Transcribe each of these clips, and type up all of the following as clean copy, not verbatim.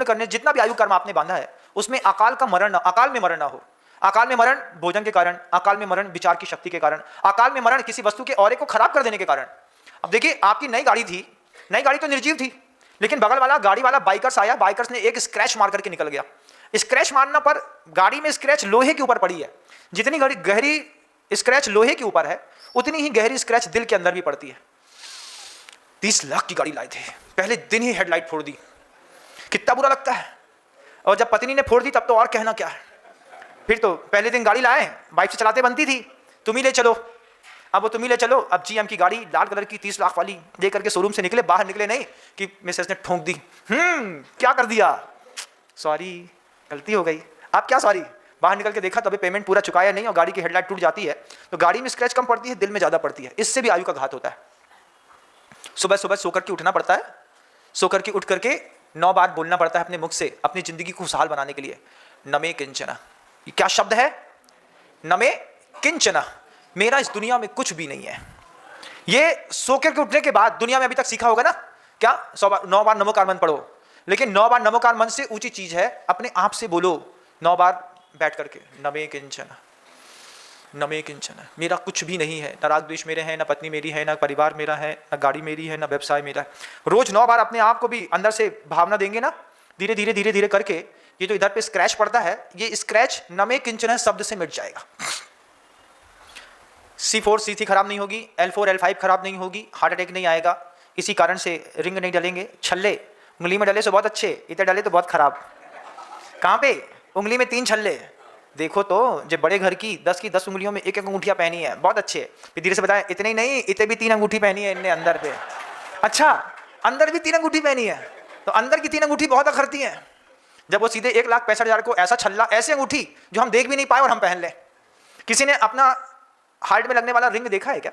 करने जितना भी आयु कर्म आपने बांधा है उसमें अकाल में मरण ना हो। अकाल में मरण भोजन के कारण, अकाल में मरण विचार की शक्ति के कारण, अकाल में मरण किसी वस्तु के औरे को खराब कर देने के कारण। अब देखिए, आपकी नई गाड़ी थी, नई गाड़ी तो निर्जीव थी, लेकिन बगल वाला गाड़ी वाला बाइकर्स आया, बाइकर्स ने एक स्क्रैच मार करके निकल गया। स्क्रैच मारना पर गाड़ी में स्क्रैच लोहे के ऊपर पड़ी है। जितनी गहरी स्क्रैच लोहे के ऊपर है उतनी ही गहरी स्क्रैच दिल के अंदर भी पड़ती है। 30 लाख की गाड़ी लाए थे, पहले दिन ही हेडलाइट फोड़ दी, कितना बुरा लगता है। और जब पत्नी ने फोड़ दी तब तो और कहना क्या है। फिर तो पहले दिन गाड़ी लाए, बाइक से चलाते बनती थी, तुम ही ले चलो। अब वो तुम ही ले चलो, अब जीएम की गाड़ी लाल कलर की 30 लाख वाली दे करके शोरूम से निकले, बाहर निकले नहीं कि मिसेस ने ठोंक दी, क्या कर दिया, सॉरी गलती हो गई। आप क्या सॉरी, बाहर निकल के देखा तभी पेमेंट पूरा चुकाया नहीं और गाड़ी की हेडलाइट टूट जाती है। तो गाड़ी में स्क्रैच कम पड़ती है, दिल में ज़्यादा पड़ती है, इससे भी आयु का घात होता है। सुबह सुबह सोकर के उठना पड़ता है, सोकर के उठ करके 9 बार बोलना पड़ता है अपने मुख से, अपनी जिंदगी को खुशहाल बनाने के लिए। नमे किंचन, ये क्या शब्द है, नमे किंचन, मेरा इस दुनिया में कुछ भी नहीं है। ये सोकर के उठने के बाद दुनिया में अभी तक सीखा होगा ना, क्या 9 बार नमोकार मंत्र पढ़ो, लेकिन 9 बार नमोकार मंत्र से ऊंची चीज है अपने आप से बोलो 9 बार बैठ करके, नमे किंचन, नमे किंचन, मेरा कुछ भी नहीं है, न राग द्वेष मेरे हैं, न पत्नी मेरी है, न परिवार मेरा है, न गाड़ी मेरी है, न व्यवसाय मेरा है। रोज 9 बार अपने आप को भी अंदर से भावना देंगे ना, धीरे धीरे धीरे धीरे करके ये जो इधर पे स्क्रैच पड़ता है, ये स्क्रैच नमे किंचन शब्द से मिट जाएगा। C4 C3 खराब नहीं होगी, L4 L5 खराब नहीं होगी, हार्ट अटैक नहीं आएगा। इसी कारण से रिंग नहीं डलेंगे, छल्ले उंगली में डले तो बहुत अच्छे, इधर डले तो बहुत खराब। कहाँ पे, उंगली में 3 छल्ले, देखो तो जो बड़े घर की 10 उंगलियों में एक अंगूठियाँ पहनी है, बहुत अच्छे। फिर धीरे से बताएं, इतने ही नहीं, इतने भी 3 अंगूठी पहनी है इनने अंदर पे। अच्छा, अंदर भी 3 अंगूठी पहनी है, तो अंदर की 3 अंगूठी बहुत अखरती हैं। जब वो सीधे 1,65,000 को ऐसा छल्ला, ऐसी अंगूठी जो हम देख भी नहीं पाए और हम पहन लें। किसी ने अपना हार्ट में लगने वाला रिंग देखा है क्या?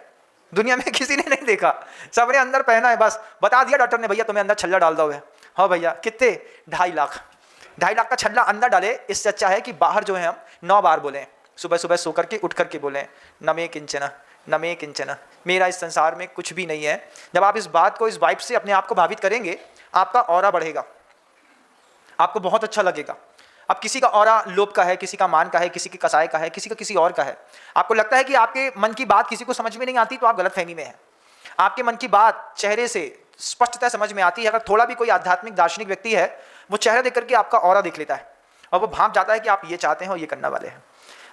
दुनिया में किसी ने नहीं देखा, सबने अंदर पहना है, बस बता दिया डॉक्टर ने, भैया तुम्हें अंदर छल्ला डाल दोगे। हाँ भैया, कितने, 2.5 लाख, 2.5 लाख का छल्ला अंदर डाले। इससे अच्छा है कि बाहर जो है हम 9 बार बोलें, सुबह सुबह सो करके उठ करके बोलें, नमे किंचन, नमे किंचन, मेरा इस संसार में कुछ भी नहीं है। जब आप इस बात को, इस वाइब से अपने आप को भावित करेंगे, आपका ऑरा बढ़ेगा, आपको बहुत अच्छा लगेगा। अब किसी का ऑरा लोभ का है, किसी का मान का है, किसी के कसाय का है, किसी का किसी और का है। आपको लगता है कि आपके मन की बात किसी को समझ में नहीं आती, तो आप गलतफहमी में हैं। आपके मन की बात चेहरे से स्पष्टतः समझ में आती है। अगर थोड़ा भी कोई आध्यात्मिक दार्शनिक व्यक्ति है, वो चेहरा देख करके आपका ऑरा देख लेता है और वो भांप जाता है कि आप ये चाहते हैं और ये करने वाले हैं।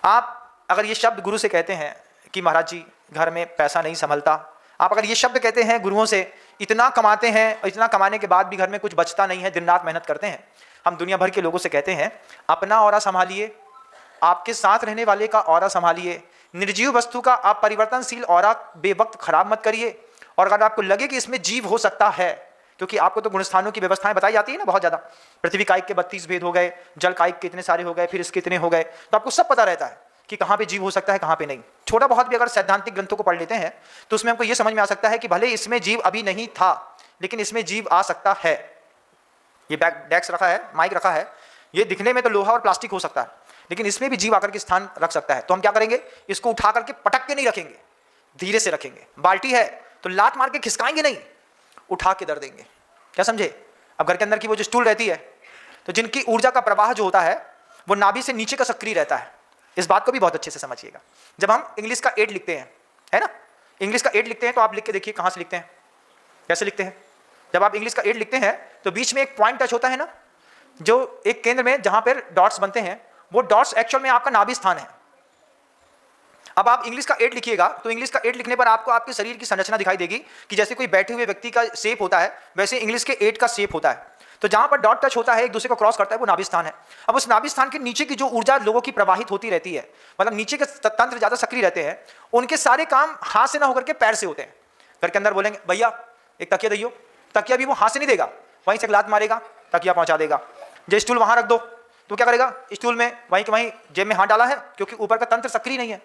आप अगर ये शब्द गुरु से कहते हैं कि महाराज जी घर में पैसा नहीं संभलता, आप अगर ये शब्द कहते हैं गुरुओं से, इतना कमाते हैं और इतना कमाने के बाद भी घर में कुछ बचता नहीं है, दिन रात मेहनत करते हैं। हम दुनिया भर के लोगों से कहते हैं अपना ऑरा संभालिए, आपके साथ रहने वाले का ऑरा संभालिए, निर्जीव वस्तु का आप परिवर्तनशील ऑरा बेवक्त खराब मत करिए। और अगर आपको लगे कि इसमें जीव हो सकता है, क्योंकि आपको तो गुणस्थानों की व्यवस्थाएं बताई जाती है ना बहुत ज़्यादा, पृथ्वी कायिक के 32 भेद हो गए, जल कायिक के इतने सारे हो गए, फिर इसके इतने हो गए, तो आपको सब पता रहता है कि कहाँ पे जीव हो सकता है, कहाँ पे नहीं। छोटा बहुत भी अगर सैद्धांतिक ग्रंथों को पढ़ लेते हैं तो उसमें हमको ये समझ में आ सकता है कि भले इसमें जीव अभी नहीं था, लेकिन इसमें जीव आ सकता है। ये डेस्क रखा है, माइक रखा है, ये दिखने में तो लोहा और प्लास्टिक हो सकता है, लेकिन इसमें भी जीव आकर के स्थान रख सकता है। तो हम क्या करेंगे, इसको उठा करके पटक के नहीं रखेंगे, धीरे से रखेंगे। बाल्टी है तो लात मार के खिसकाएंगे नहीं, उठा के दर देंगे। क्या समझे? अब घर के अंदर की वो जो स्टूल रहती है, तो जिनकी ऊर्जा का प्रवाह जो होता है वो नाभि से नीचे का सक्रिय रहता है। इस बात को भी बहुत अच्छे से समझिएगा। जब हम इंग्लिश का 8 लिखते हैं, है ना, इंग्लिश का 8 लिखते हैं, तो आप लिख के देखिए कहाँ से लिखते हैं, कैसे लिखते हैं। जब आप इंग्लिश का 8 लिखते हैं तो बीच में एक पॉइंट टच होता है ना, जो एक केंद्र में जहां पर डॉट्स बनते हैं, वो डॉट्स एक्चुअल में आपका नाभि स्थान है। अब आप इंग्लिश का 8 लिखिएगा तो इंग्लिश का 8 लिखने पर आपको आपके शरीर की संरचना दिखाई देगी कि जैसे कोई बैठे हुए व्यक्ति का शेप होता है, वैसे इंग्लिश के 8 का शेप होता है। तो जहां पर डॉट टच होता है, एक दूसरे को क्रॉस करता है, वो नाभि स्थान है। अब उस नाभि स्थान के नीचे की जो ऊर्जा लोगों की प्रवाहित होती रहती है, मतलब नीचे के तंत्र ज्यादा सक्रिय रहते हैं, उनके सारे काम हाथ से ना होकर के पैर से होते हैं। घर के अंदर बोलेंगे भैया एक तकिया दियो, तकिया भी वो हाथ से नहीं देगा, वहीं से लात मारेगा, तकिया पहुंचा देगा। जो स्टूल वहां रख दो तो क्या करेगा, स्टूल में वहीं के वहीं जेब में हाथ डाला है, क्योंकि ऊपर का तंत्र सक्रिय नहीं है,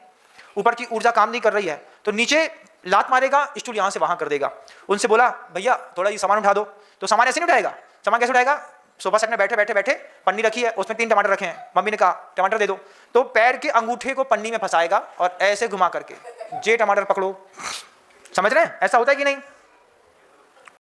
ऊपर की ऊर्जा काम नहीं कर रही है, तो नीचे लात मारेगा, स्टूल यहां से वहां कर देगा। उनसे बोला भैया थोड़ा ये सामान उठा दो, तो सामान ऐसे नहीं उठाएगा। सामान कैसे उठाएगा, सोफा सेट में बैठे बैठे बैठे पन्नी रखी है, उसमें 3 टमाटर रखे हैं, मम्मी ने कहा टमाटर दे दो, तो पैर के अंगूठे को पन्नी में फंसाएगा और ऐसे घुमा करके जे टमाटर पकड़ो। समझ रहे हैं, ऐसा होता है कि नहीं?